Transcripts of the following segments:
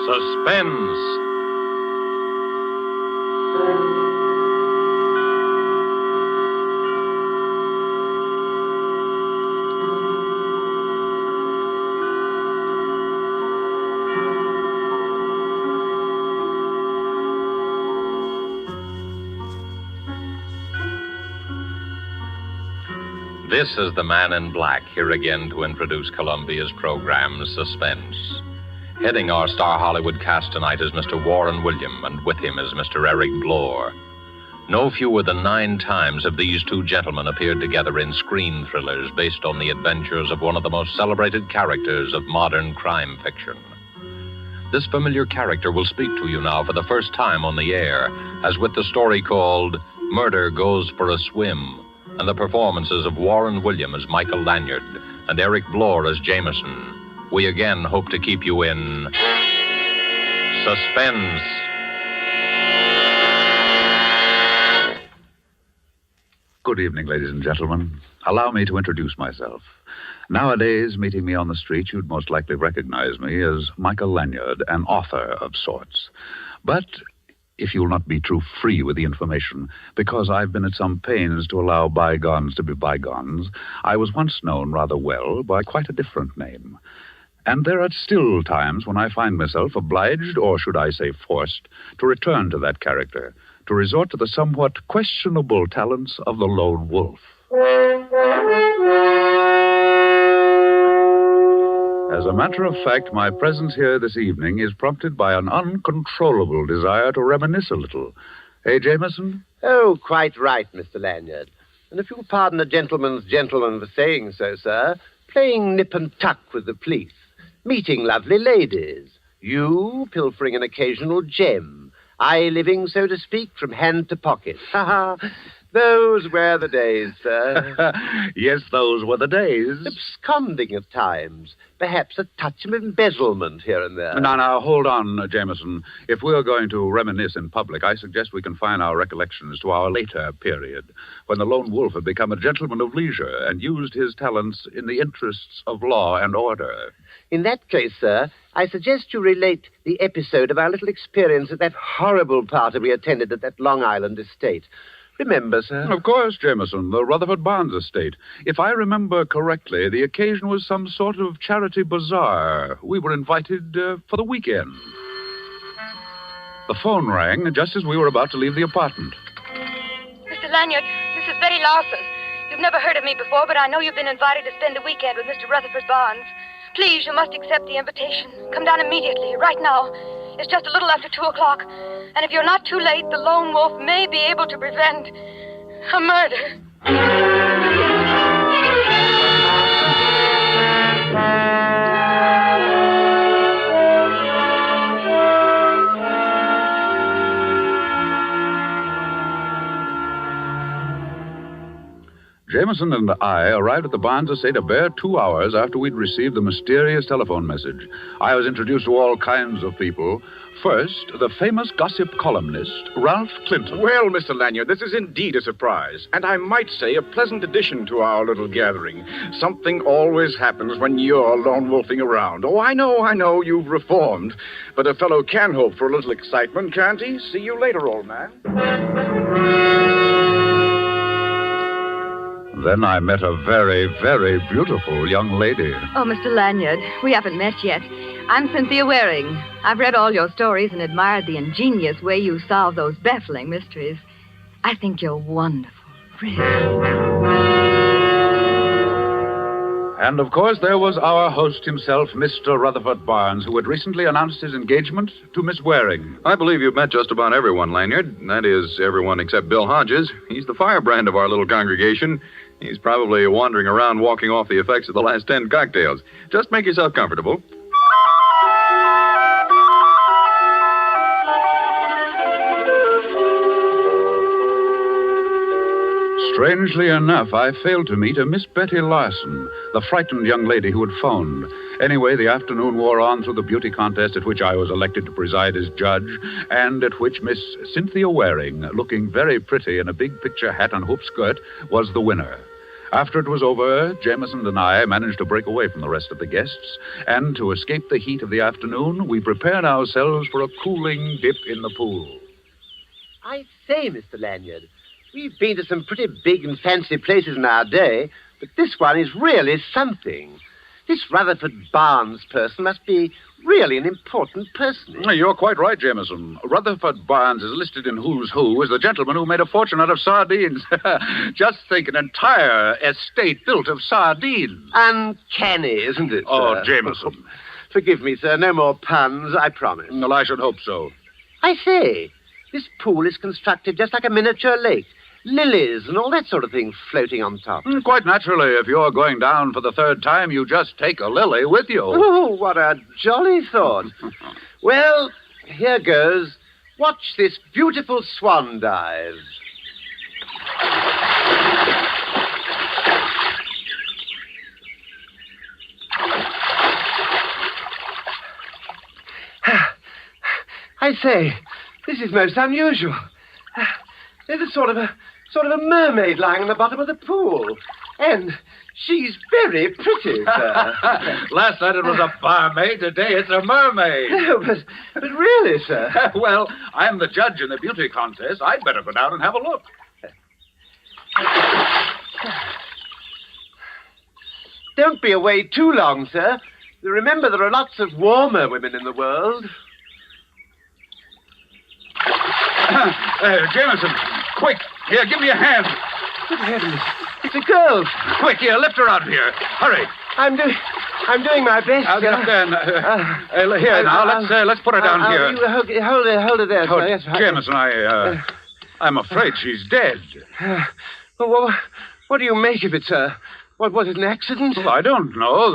Suspense. This is the Man in Black, here again to introduce Columbia's program, Suspense. Heading our star Hollywood cast tonight is Mr. Warren William, and with him is Mr. Eric Blore. No fewer than 9 times have these two gentlemen appeared together in screen thrillers based on the adventures of one of the most celebrated characters of modern crime fiction. This familiar character will speak to you now for the first time on the air, as with the story called Murder Goes for a Swim, and the performances of Warren William as Michael Lanyard and Eric Blore as Jameson. We again hope to keep you in suspense. Good evening, ladies and gentlemen. Allow me to introduce myself. Nowadays, meeting me on the street, you'd most likely recognize me as Michael Lanyard, an author of sorts. But if you'll not be too free with the information, because I've been at some pains to allow bygones to be bygones, I was once known rather well by quite a different name. And there are still times when I find myself obliged, or should I say forced, to return to that character, to resort to the somewhat questionable talents of the lone wolf. As a matter of fact, my presence here this evening is prompted by an uncontrollable desire to reminisce a little. Eh, Jameson? Oh, quite right, Mr. Lanyard. And if you'll pardon a gentleman's gentleman for saying so, sir, playing nip and tuck with the police, meeting lovely ladies, you pilfering an occasional gem, I living, so to speak, from hand to pocket. Ha ha! Those were the days, sir. Yes, those were the days. Absconding at times. Perhaps a touch of embezzlement here and there. Now, hold on, Jameson. If we're going to reminisce in public, I suggest we confine our recollections to our later period, when the lone wolf had become a gentleman of leisure and used his talents in the interests of law and order. In that case, sir, I suggest you relate the episode of our little experience at that horrible party we attended at that Long Island estate. Remember, sir? Of course, Jameson, the Rutherford Barnes estate. If I remember correctly, the occasion was some sort of charity bazaar. We were invited for the weekend. The phone rang just as we were about to leave the apartment. Mr. Lanyard, this is Betty Lawson. You've never heard of me before, but I know you've been invited to spend the weekend with Mr. Rutherford Barnes. Please, you must accept the invitation. Come down immediately, right now. It's just a little after 2 o'clock. And if you're not too late, the lone wolf may be able to prevent a murder. Jameson and I arrived at the Barnes estate a bare 2 hours after we'd received the mysterious telephone message. I was introduced to all kinds of people. First, the famous gossip columnist, Ralph Clinton. Well, Mr. Lanyard, this is indeed a surprise, and I might say a pleasant addition to our little gathering. Something always happens when you're lone wolfing around. Oh, I know, you've reformed. But a fellow can hope for a little excitement, can't he? See you later, old man. Then I met a very, very beautiful young lady. Oh, Mr. Lanyard, we haven't met yet. I'm Cynthia Waring. I've read all your stories and admired the ingenious way you solve those baffling mysteries. I think you're wonderful, really. And, of course, there was our host himself, Mr. Rutherford Barnes, who had recently announced his engagement to Miss Waring. I believe you've met just about everyone, Lanyard. That is, everyone except Bill Hodges. He's the firebrand of our little congregation. He's probably wandering around walking off the effects of the last 10 cocktails. Just make yourself comfortable. Strangely enough, I failed to meet a Miss Betty Larson, the frightened young lady who had phoned. Anyway, the afternoon wore on through the beauty contest at which I was elected to preside as judge, and at which Miss Cynthia Waring, looking very pretty in a big picture hat and hoop skirt, was the winner. After it was over, Jameson and I managed to break away from the rest of the guests, and to escape the heat of the afternoon, we prepared ourselves for a cooling dip in the pool. I say, Mr. Lanyard, we've been to some pretty big and fancy places in our day, but this one is really something. This Rutherford Barnes person must be really an important person. You're quite right, Jameson. Rutherford Barnes is listed in Who's Who as the gentleman who made a fortune out of sardines. Just think, an entire estate built of sardines. Uncanny, isn't it, sir? Oh, Jameson. Forgive me, sir. No more puns, I promise. Well, I should hope so. I say, this pool is constructed just like a miniature lake. Lilies and all that sort of thing floating on top. Quite naturally, if you're going down for the third time, you just take a lily with you. Oh, what a jolly thought. Well, here goes. Watch this beautiful swan dive. I say, this is most unusual. There's a sort of a mermaid lying in the bottom of the pool. And she's very pretty, sir. Last night it was a barmaid. Today it's a mermaid. No, but really, sir. Well, I'm the judge in the beauty contest. I'd better go down and have a look. Don't be away too long, sir. Remember, there are lots of warmer women in the world. Jameson, quick. Here, give me a hand. Good heavens. It's a girl. Quick, here, lift her out of here. Hurry. I'm doing my best, I'll sir. Here, now, let's put her down here. You hold her there, sir. Yes, Jameson, I'm afraid she's dead. Well, what do you make of it, sir? Was it an accident? Well, I don't know.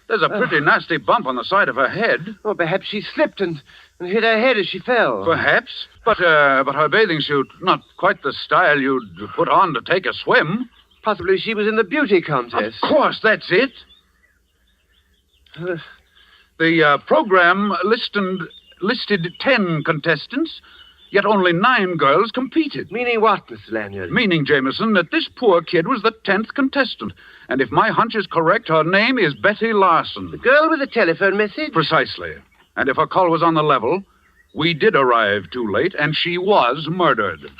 There's a pretty nasty bump on the side of her head. Well, perhaps she slipped and hit her head as she fell. Perhaps. But her bathing suit, not quite the style you'd put on to take a swim. Possibly she was in the beauty contest. Of course, that's it. The program listed 10 contestants, yet only 9 girls competed. Meaning what, Mr. Lanyard? Meaning, Jameson, that this poor kid was the 10th contestant. And if my hunch is correct, her name is Betty Larson. The girl with the telephone message? Precisely. And if her call was on the level, we did arrive too late, and she was murdered. Mr.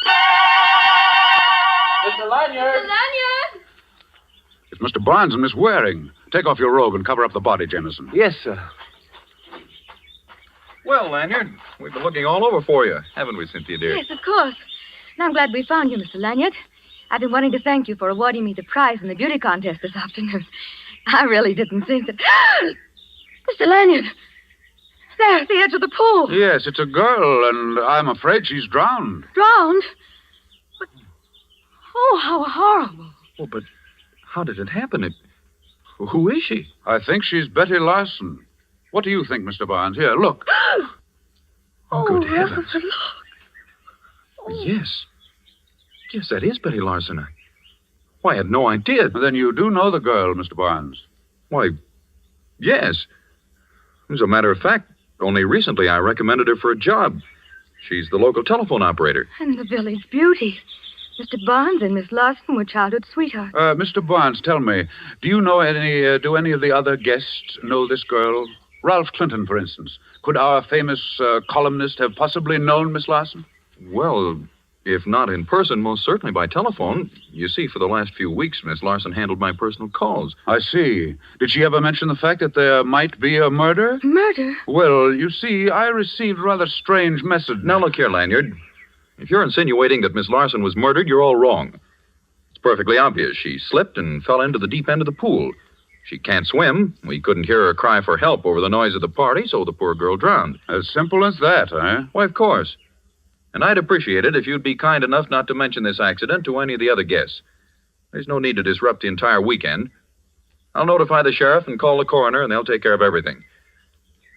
Lanyard! Mr. Lanyard! It's Mr. Barnes and Miss Waring. Take off your robe and cover up the body, Jameson. Yes, sir. Well, Lanyard, we've been looking all over for you, haven't we, Cynthia, dear? Yes, of course. And I'm glad we found you, Mr. Lanyard. I've been wanting to thank you for awarding me the prize in the beauty contest this afternoon. I really didn't think that... Mr. Lanyard! There, at the edge of the pool. Yes, it's a girl, and I'm afraid she's drowned. Drowned? But... Oh, how horrible. Oh, but how did it happen? Who is she? I think she's Betty Larson. What do you think, Mr. Barnes? Here, look. Oh, good heavens. Rutherford, look. Oh. Yes. Yes, that is Betty Larson. Why, I had no idea. Then you do know the girl, Mr. Barnes. Why, yes. As a matter of fact, only recently I recommended her for a job. She's the local telephone operator. And the village beauty. Mr. Barnes and Miss Larson were childhood sweethearts. Mr. Barnes, tell me, do any of the other guests know this girl? Ralph Clinton, for instance. Could our famous columnist have possibly known Miss Larson? Well, if not in person, most certainly by telephone. You see, for the last few weeks, Miss Larson handled my personal calls. I see. Did she ever mention the fact that there might be a murder? Murder? Well, you see, I received a rather strange message. Now, look here, Lanyard. If you're insinuating that Miss Larson was murdered, you're all wrong. It's perfectly obvious. She slipped and fell into the deep end of the pool. She can't swim. We couldn't hear her cry for help over the noise of the party, so the poor girl drowned. As simple as that, eh? Why, of course. And I'd appreciate it if you'd be kind enough not to mention this accident to any of the other guests. There's no need to disrupt the entire weekend. I'll notify the sheriff and call the coroner, and they'll take care of everything.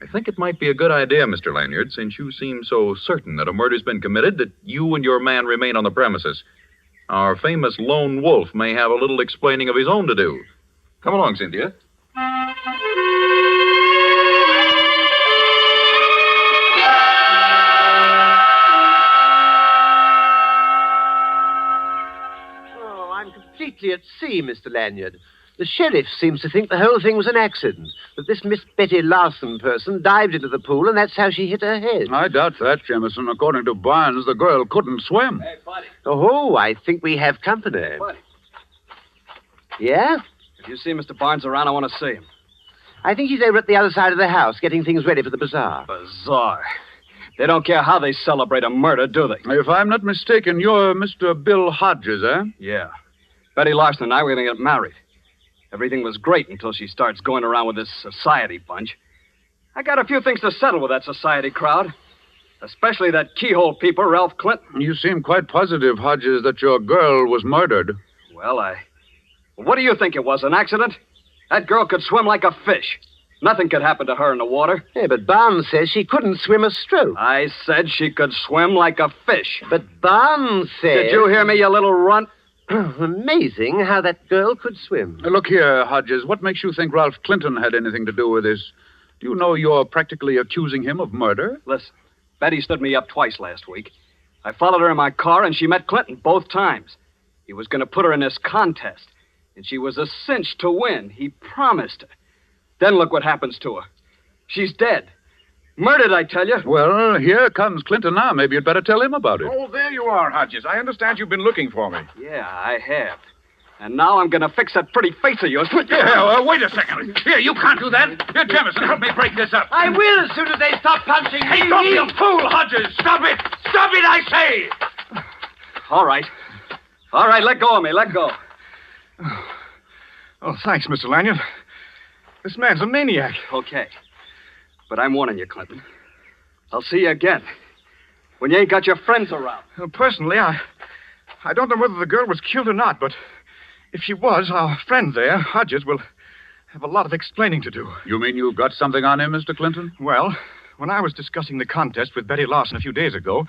I think it might be a good idea, Mr. Lanyard, since you seem so certain that a murder's been committed, that you and your man remain on the premises. Our famous lone wolf may have a little explaining of his own to do. Come along, Cynthia. Oh, I'm completely at sea, see, Mr. Lanyard. The sheriff seems to think the whole thing was an accident, that this Miss Betty Larson person dived into the pool and that's how she hit her head. I doubt that, Jameson. According to Barnes, the girl couldn't swim. Hey, buddy. Oh, I think we have company. Buddy. Yeah? If you see Mr. Barnes around, I want to see him. I think he's over at the other side of the house, getting things ready for the bazaar. Bizarre. They don't care how they celebrate a murder, do they? If I'm not mistaken, you're Mr. Bill Hodges, eh? Yeah. Betty Larson and I were going to get married. Everything was great until she starts going around with this society bunch. I got a few things to settle with that society crowd. Especially that keyhole peeper, Ralph Clinton. You seem quite positive, Hodges, that your girl was murdered. Well, what do you think it was, an accident? That girl could swim like a fish. Nothing could happen to her in the water. Hey, but Barnes says she couldn't swim a stroke. I said she could swim like a fish. But Barnes said... Did you hear me, you little runt? Amazing how that girl could swim. Look here, Hodges. What makes you think Ralph Clinton had anything to do with this? Do you know you're practically accusing him of murder? Listen, Betty stood me up twice last week. I followed her in my car, and she met Clinton both times. He was going to put her in this contest, and she was a cinch to win. He promised her. Then look what happens to her. She's dead. Murdered, I tell you. Well, here comes Clinton now. Maybe you'd better tell him about it. Oh, there you are, Hodges. I understand you've been looking for me. Yeah, I have. And now I'm going to fix that pretty face of yours. Yeah, wait a second. Here, you can't do that. Here, Jameson, help me break this up. I will as soon as they stop punching me. Hey, don't be a fool, Hodges. Stop it. Stop it, I say. All right. All right, let go of me. Let go. Oh, thanks, Mr. Lanyard. This man's a maniac. Okay. But I'm warning you, Clinton. I'll see you again. When you ain't got your friends around. Personally, I don't know whether the girl was killed or not, but if she was, our friend there, Hodges, will have a lot of explaining to do. You mean you've got something on him, Mr. Clinton? Well, when I was discussing the contest with Betty Larson a few days ago,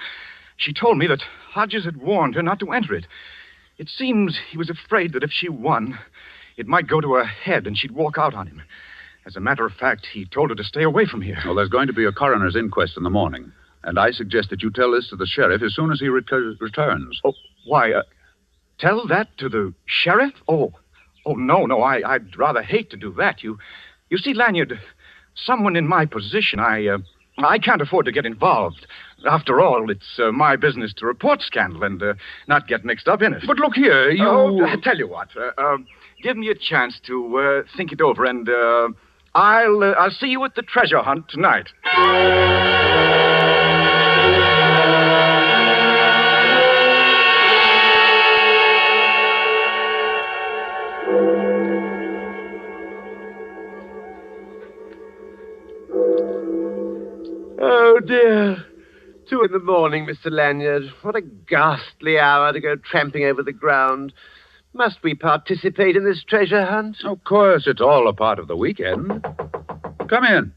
she told me that Hodges had warned her not to enter it. It seems he was afraid that if she won, it might go to her head and she'd walk out on him. As a matter of fact, he told her to stay away from here. Well, there's going to be a coroner's inquest in the morning, and I suggest that you tell this to the sheriff as soon as he returns. Oh, why, tell that to the sheriff? Oh, no, I'd rather hate to do that. You see, Lanyard, someone in my position, I can't afford to get involved. After all, it's my business to report scandal and not get mixed up in it. But look here, you... Oh, I tell you what, give me a chance to think it over, and I'll see you at the treasure hunt tonight. Oh, dear. 2 in the morning, Mr. Lanyard. What a ghastly hour to go tramping over the ground. Must we participate in this treasure hunt? Of course, it's all a part of the weekend. Come in.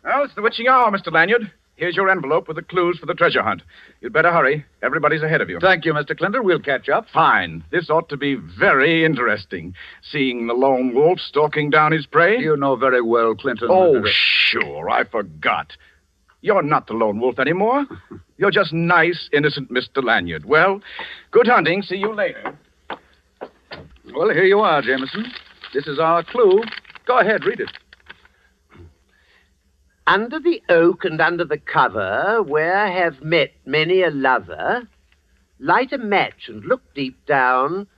Well, it's the witching hour, Mr. Lanyard. Here's your envelope with the clues for the treasure hunt. You'd better hurry. Everybody's ahead of you. Thank you, Mr. Clinton. We'll catch up. Fine. This ought to be very interesting. Seeing the lone wolf stalking down his prey. You know very well, Clinton. Oh, sure. I forgot. You're not the lone wolf anymore. You're just nice, innocent Mr. Lanyard. Well, good hunting. See you later. Well, here you are, Jameson. This is our clue. Go ahead, read it. Under the oak and under the cover, where have met many a lover, light a match and look deep down,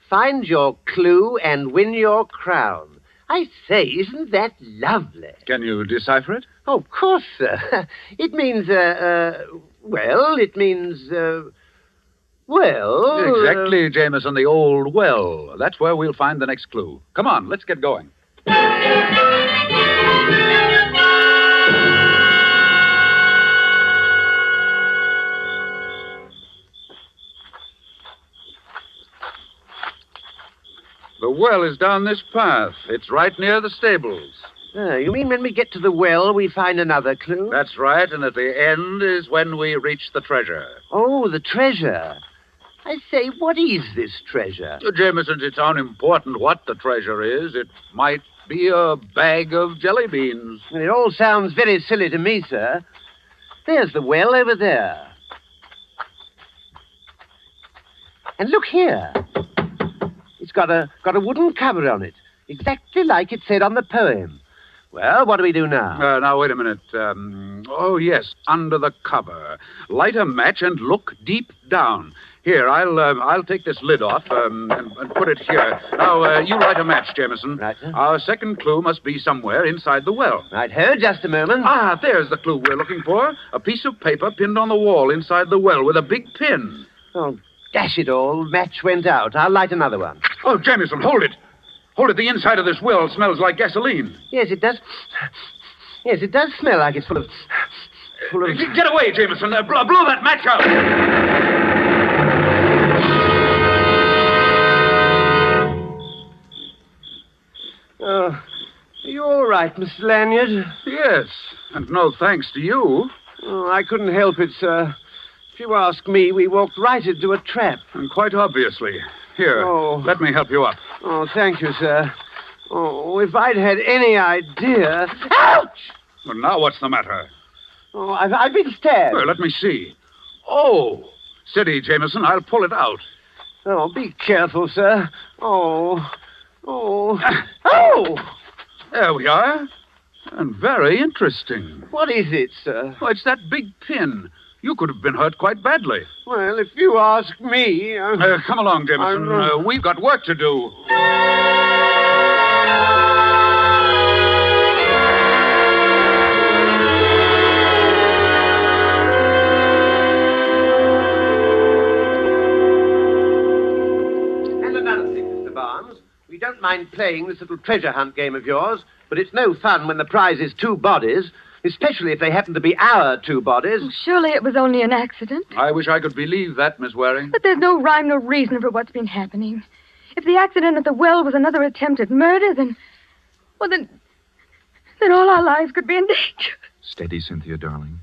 find your clue and win your crown. I say, isn't that lovely? Can you decipher it? Oh, of course, sir. It means, Exactly, Jameson, the old well. That's where we'll find the next clue. Come on, let's get going. The well is down this path. It's right near the stables. You mean when we get to the well, we find another clue? That's right, and at the end is when we reach the treasure. Oh, the treasure. I say, what is this treasure? Jameson, it's unimportant what the treasure is. It might be a bag of jelly beans. It all sounds very silly to me, sir. There's the well over there. And look here. got a wooden cover on it, exactly like it said on the poem. Well, what do we do now? Now, wait a minute. Oh, yes, under the cover. Light a match and look deep down. Here, I'll take this lid off and put it here. Now, you light a match, Jameson. Right, sir. Our second clue must be somewhere inside the well. Right-ho, just a moment. Ah, there's the clue we're looking for. A piece of paper pinned on the wall inside the well with a big pin. Oh, dash it all. Match went out. I'll light another one. Oh, Jameson, hold it. Hold it. The inside of this well smells like gasoline. Yes, it does. Yes, it does smell like it's full of... Get away, Jameson. Blow that match out. Oh, are you all right, Mr. Lanyard? Yes, and no thanks to you. Oh, I couldn't help it, sir. If you ask me, we walked right into a trap. And quite obviously. Here, let me help you up. Oh, thank you, sir. Oh, if I'd had any idea... Ouch! Well, now what's the matter? Oh, I've been stabbed. Well, let me see. Oh, steady, Jameson. I'll pull it out. Oh, be careful, sir. Oh. Oh! There we are. And very interesting. What is it, sir? Oh, it's that big pin. You could have been hurt quite badly. Well, if you ask me... Come along, Jameson. We've got work to do. And another thing, Mr. Barnes. We don't mind playing this little treasure hunt game of yours, but it's no fun when the prize is 2 bodies, especially if they happen to be our 2 bodies. Oh, surely it was only an accident. I wish I could believe that, Miss Waring. But there's no rhyme nor reason for what's been happening. If the accident at the well was another attempt at murder, then all our lives could be in danger. Steady, Cynthia, darling.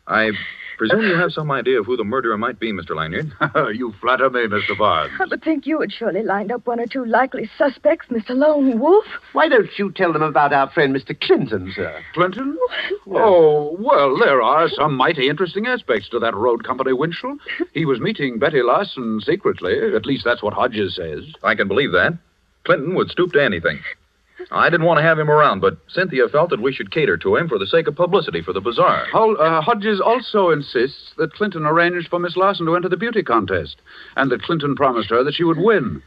I presume you have some idea of who the murderer might be, Mr. Lanyard. You flatter me, Mr. Barnes. I would think you had surely lined up 1 or 2 likely suspects, Mr. Lone Wolf. Why don't you tell them about our friend Mr. Clinton, sir? Clinton? Oh, well, there are some mighty interesting aspects to that road company Winchell. He was meeting Betty Larson secretly. At least that's what Hodges says. I can believe that. Clinton would stoop to anything. I didn't want to have him around, but Cynthia felt that we should cater to him for the sake of publicity for the bazaar. Hodges also insists that Clinton arranged for Miss Larson to enter the beauty contest, and that Clinton promised her that she would win.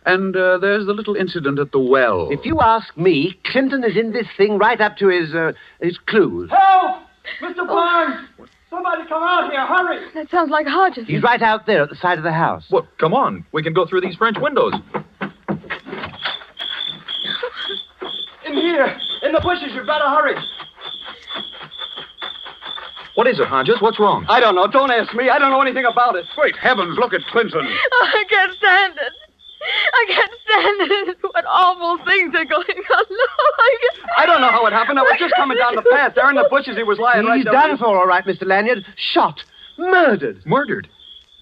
And there's the little incident at the well. If you ask me, Clinton is in this thing right up to his clues. Help! Mr. Barnes! Somebody come out here, hurry! That sounds like Hodges. He's right out there at the side of the house. Well, come on. We can go through these French windows. In here, in the bushes, you better hurry. What is it, Hodges? What's wrong? I don't know. Don't ask me. I don't know anything about it. Great heavens, look at Clinton. Oh, I can't stand it. I can't stand it. What awful things are going on. No, I don't know how it happened. I was just coming down the path. There in the bushes, he was lying right He's there. done for, all right, Mr. Lanyard. Shot. Murdered. Murdered?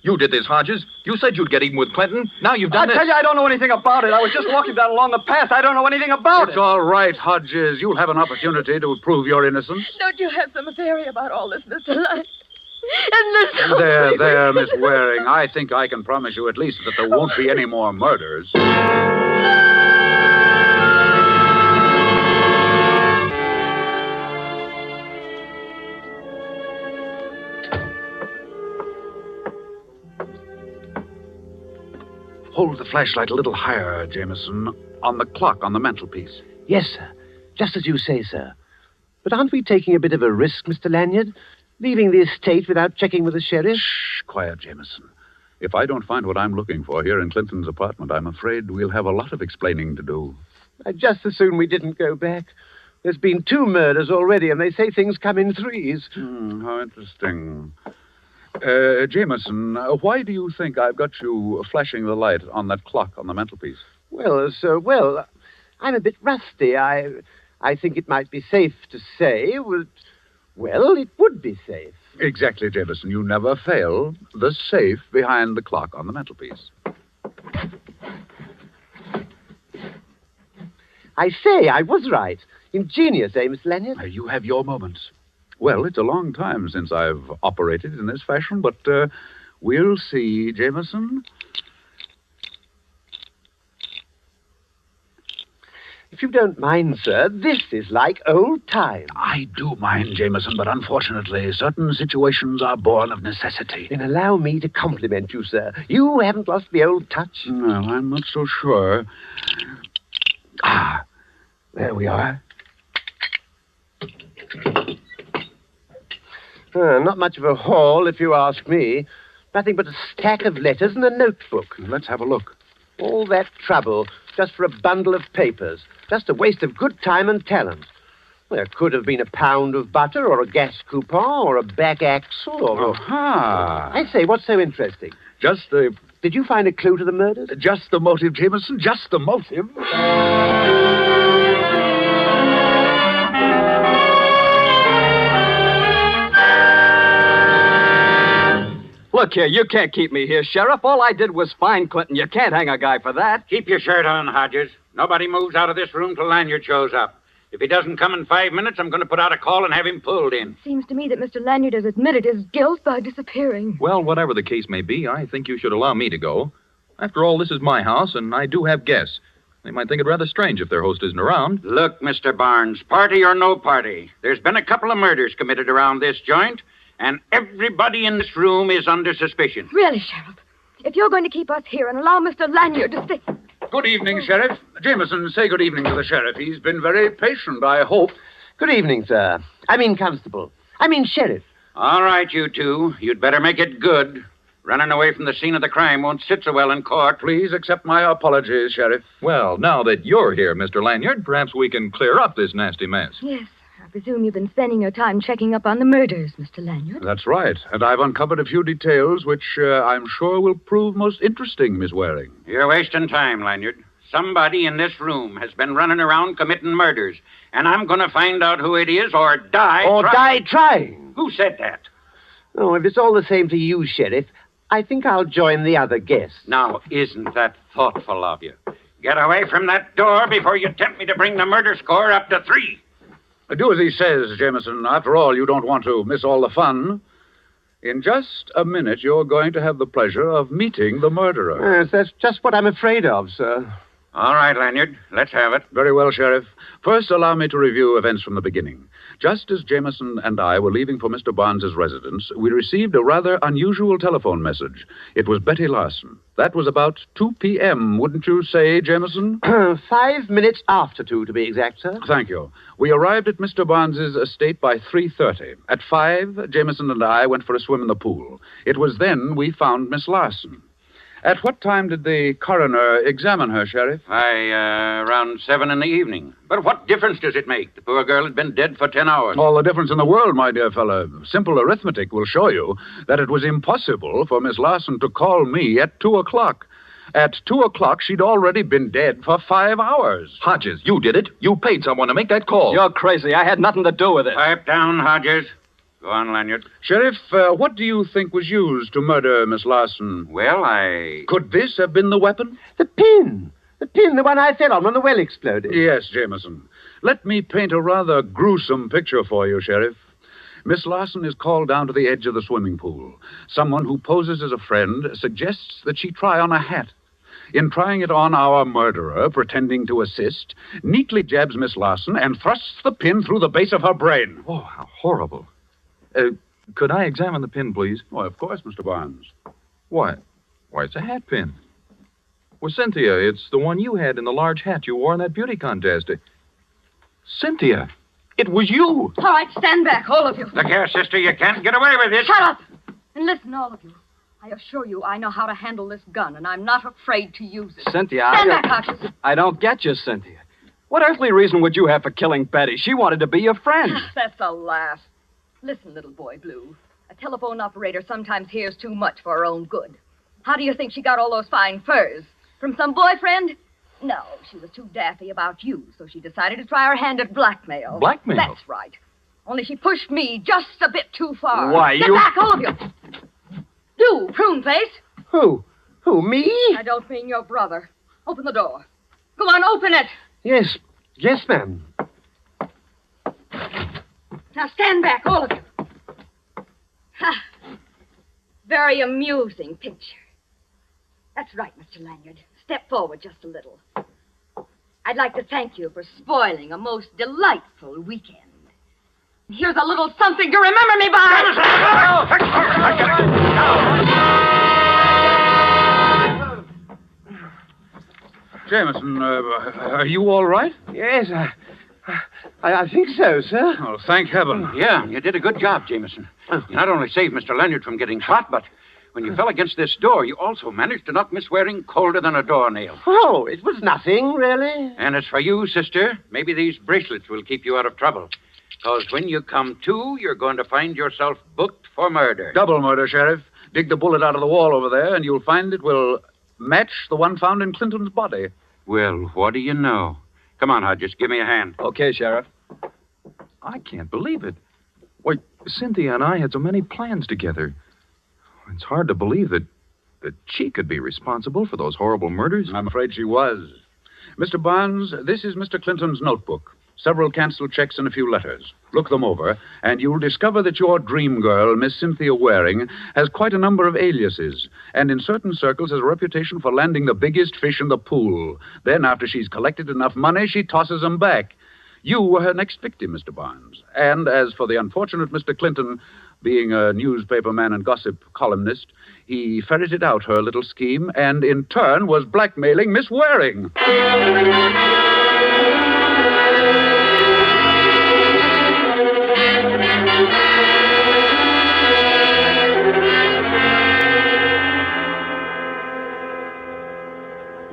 You did this, Hodges. You said you'd get even with Clinton. Now you've done I it. tell you, I don't know anything about it. I was just walking down along the path. I don't know anything about It's it. all right, Hodges. You'll have an opportunity to prove your innocence. Don't you have some theory about all this, Mr. Lanyard? And Miss... There, Miss Waring. I think I can promise you at least that there won't be any more murders. Hold the flashlight a little higher, Jameson, on the clock on the mantelpiece. Yes, sir. Just as you say, sir. But aren't we taking a bit of a risk, Mr. Lanyard? Leaving the estate without checking with the sheriff? Shh, quiet, Jameson. If I don't find what I'm looking for here in Clinton's apartment, I'm afraid we'll have a lot of explaining to do. I'd just as soon we didn't go back. There's been 2 murders already, and they say things come in 3s. How interesting. Jameson, why do you think I've got you flashing the light on that clock on the mantelpiece? Well, sir, I'm a bit rusty. I think it might be safe to say, well, it would be safe. Exactly, Jameson. You never fail. The safe behind the clock on the mantelpiece. I say, I was right. Ingenious, eh, Mr. Lanyard? You have your moments. Well, it's a long time since I've operated in this fashion, but we'll see, Jameson. you don't mind, sir, this is like old times. I do mind, Jameson, but unfortunately, certain situations are born of necessity. Then allow me to compliment you, sir. You haven't lost the old touch. No, I'm not so sure. Ah, there we are. Not much of a haul, if you ask me. Nothing but a stack of letters and a notebook. Let's have a look. All that trouble just for a bundle of papers. Just a waste of good time and talent. There could have been a pound of butter or a gas coupon or a back axle or... Aha! I say, what's so interesting? Just the... Did you find a clue to the murders? Just the motive, Jameson. Just the motive. Look here, you can't keep me here, Sheriff. All I did was find Clinton. You can't hang a guy for that. Keep your shirt on, Hodges. Nobody moves out of this room till Lanyard shows up. If he doesn't come in 5 minutes, I'm going to put out a call and have him pulled in. Seems to me that Mr. Lanyard has admitted his guilt by disappearing. Well, whatever the case may be, I think you should allow me to go. After all, this is my house, and I do have guests. They might think it rather strange if their host isn't around. Look, Mr. Barnes, party or no party, there's been a couple of murders committed around this joint, and everybody in this room is under suspicion. Really, Sheriff, if you're going to keep us here and allow Mr. Lanyard to stay... Good evening, Sheriff. Jameson, say good evening to the Sheriff. He's been very patient, I hope. Good evening, sir. Constable. Sheriff. All right, you two. You'd better make it good. Running away from the scene of the crime won't sit so well in court. Please accept my apologies, Sheriff. Well, now that you're here, Mr. Lanyard, perhaps we can clear up this nasty mess. Yes, I presume you've been spending your time checking up on the murders, Mr. Lanyard. That's right. And I've uncovered a few details which I'm sure will prove most interesting, Miss Waring. You're wasting time, Lanyard. Somebody in this room has been running around committing murders, and I'm going to find out who it is or die trying. Who said that? Oh, if it's all the same to you, Sheriff, I think I'll join the other guests. Now, isn't that thoughtful of you? Get away from that door before you tempt me to bring the murder score up to 3. Do as he says, Jameson. After all, you don't want to miss all the fun. In just a minute, you're going to have the pleasure of meeting the murderer. Yes, that's just what I'm afraid of, sir. All right, Lanyard. Let's have it. Very well, Sheriff. First, allow me to review events from the beginning. Just as Jameson and I were leaving for Mr. Barnes's residence, we received a rather unusual telephone message. It was Betty Larson. That was about 2 p.m., wouldn't you say, Jameson? 5 minutes after 2, to be exact, sir. Thank you. We arrived at Mr. Barnes's estate by 3:30. At 5, Jameson and I went for a swim in the pool. It was then we found Miss Larson. At what time did the coroner examine her, Sheriff? Around 7 in the evening. But what difference does it make? The poor girl had been dead for 10 hours. All the difference in the world, my dear fellow. Simple arithmetic will show you that it was impossible for Miss Larson to call me at 2 o'clock. At 2 o'clock, she'd already been dead for 5 hours. Hodges, you did it. You paid someone to make that call. You're crazy. I had nothing to do with it. Pipe down, Hodges. Go on, Lanyard. Sheriff, what do you think was used to murder Miss Larson? Well, Could this have been the weapon? The pin. The one I fell on when the well exploded. Yes, Jameson. Let me paint a rather gruesome picture for you, Sheriff. Miss Larson is called down to the edge of the swimming pool. Someone who poses as a friend suggests that she try on a hat. In trying it on, our murderer, pretending to assist, neatly jabs Miss Larson and thrusts the pin through the base of her brain. Oh, how horrible. Could I examine the pin, please? Why, of course, Mr. Barnes. Why, it's a hat pin. Well, Cynthia, it's the one you had in the large hat you wore in that beauty contest. Cynthia, it was you. All right, stand back, all of you. Look here, sister, you can't get away with this. Shut up! And listen, all of you. I assure you I know how to handle this gun, and I'm not afraid to use it. Cynthia, Stand back, Hodges. I don't get you, Cynthia. What earthly reason would you have for killing Betty? She wanted to be your friend. That's a laugh. Listen, little boy Blue. A telephone operator sometimes hears too much for her own good. How do you think she got all those fine furs? From some boyfriend? No, she was too daffy about you, so she decided to try her hand at blackmail. Blackmail? That's right. Only she pushed me just a bit too far. Why, Get back, all of you! Do, prune face. Who? Me? I don't mean your brother. Open the door. Go on, open it. Yes, ma'am. Now stand back, all of you. Ha. Very amusing picture. That's right, Mr. Lanyard. Step forward just a little. I'd like to thank you for spoiling a most delightful weekend. Here's a little something to remember me by. Jameson, are you all right? Yes, I think so, sir. Oh, thank heaven. Yeah, you did a good job, Jameson. You not only saved Mr. Leonard from getting shot, but when you fell against this door, you also managed to knock Miss Waring colder than a doornail. Oh, it was nothing, really. And as for you, sister, maybe these bracelets will keep you out of trouble. Because when you come to, you're going to find yourself booked for murder. Double murder, Sheriff. Dig the bullet out of the wall over there, and you'll find it will match the one found in Clinton's body. Well, what do you know? Come on, Hodges, give me a hand. Okay, Sheriff. I can't believe it. Why, Cynthia and I had so many plans together. It's hard to believe that she could be responsible for those horrible murders. I'm afraid she was. Mr. Barnes, this is Mr. Clinton's notebook. Several canceled checks and a few letters. Look them over, and you'll discover that your dream girl, Miss Cynthia Waring, has quite a number of aliases, and in certain circles has a reputation for landing the biggest fish in the pool. Then, after she's collected enough money, she tosses them back. You were her next victim, Mr. Barnes. And as for the unfortunate Mr. Clinton, being a newspaperman and gossip columnist, he ferreted out her little scheme and, in turn, was blackmailing Miss Waring.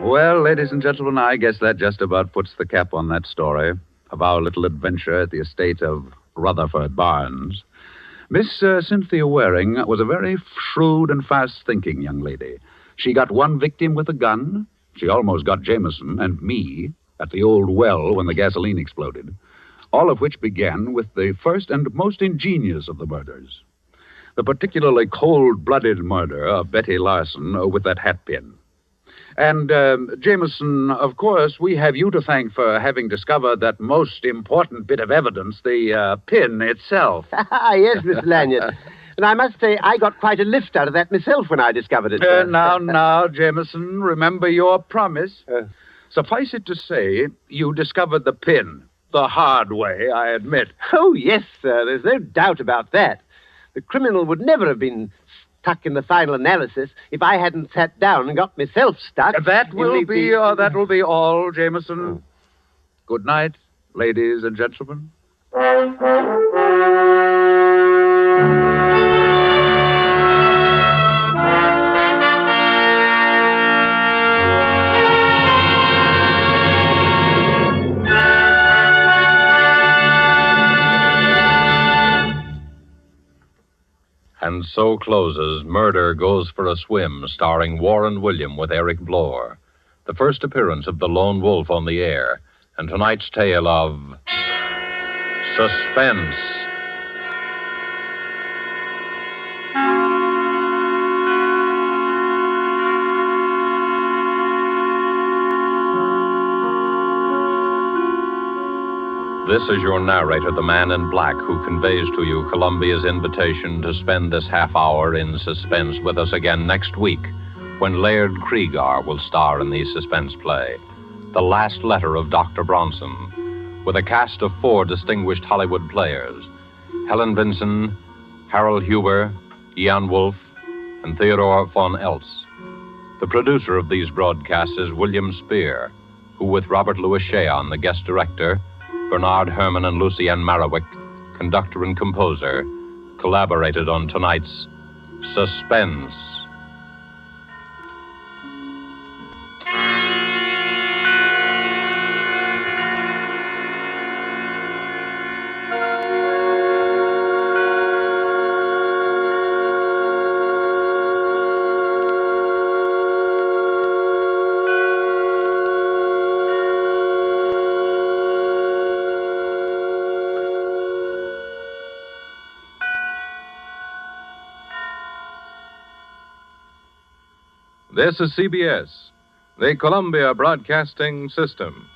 Well, ladies and gentlemen, I guess that just about puts the cap on that story of our little adventure at the estate of Rutherford Barnes. Miss Cynthia Waring was a very shrewd and fast-thinking young lady. She got one victim with a gun. She almost got Jameson and me at the old well when the gasoline exploded, all of which began with the first and most ingenious of the murders, the particularly cold-blooded murder of Betty Larson with that hat pin. And, Jameson, of course, we have you to thank for having discovered that most important bit of evidence, the pin itself. Yes, Mr. Lanyard. And I must say, I got quite a lift out of that myself when I discovered it. Now, Jameson, remember your promise. Suffice it to say, you discovered the pin. The hard way, I admit. Oh, yes, sir. There's no doubt about that. The criminal would never have been stuck in the final analysis if I hadn't sat down and got myself stuck. That will be all, Jameson. Good night, ladies and gentlemen. And so closes Murder Goes for a Swim, starring Warren William with Eric Blore. The first appearance of the lone wolf on the air, and tonight's tale of Suspense. This is your narrator, the man in black, who conveys to you Columbia's invitation to spend this half hour in suspense with us again next week, when Laird Kriegar will star in the suspense play, The Last Letter of Dr. Bronson, with a cast of 4 distinguished Hollywood players, Helen Vinson, Harold Huber, Ian Wolfe, and Theodore von Eltz. The producer of these broadcasts is William Spear, who, with Robert Louis Cheon, the guest director, Bernard Herrmann and Lucienne Marawick, conductor and composer, collaborated on tonight's Suspense. This is CBS, the Columbia Broadcasting System.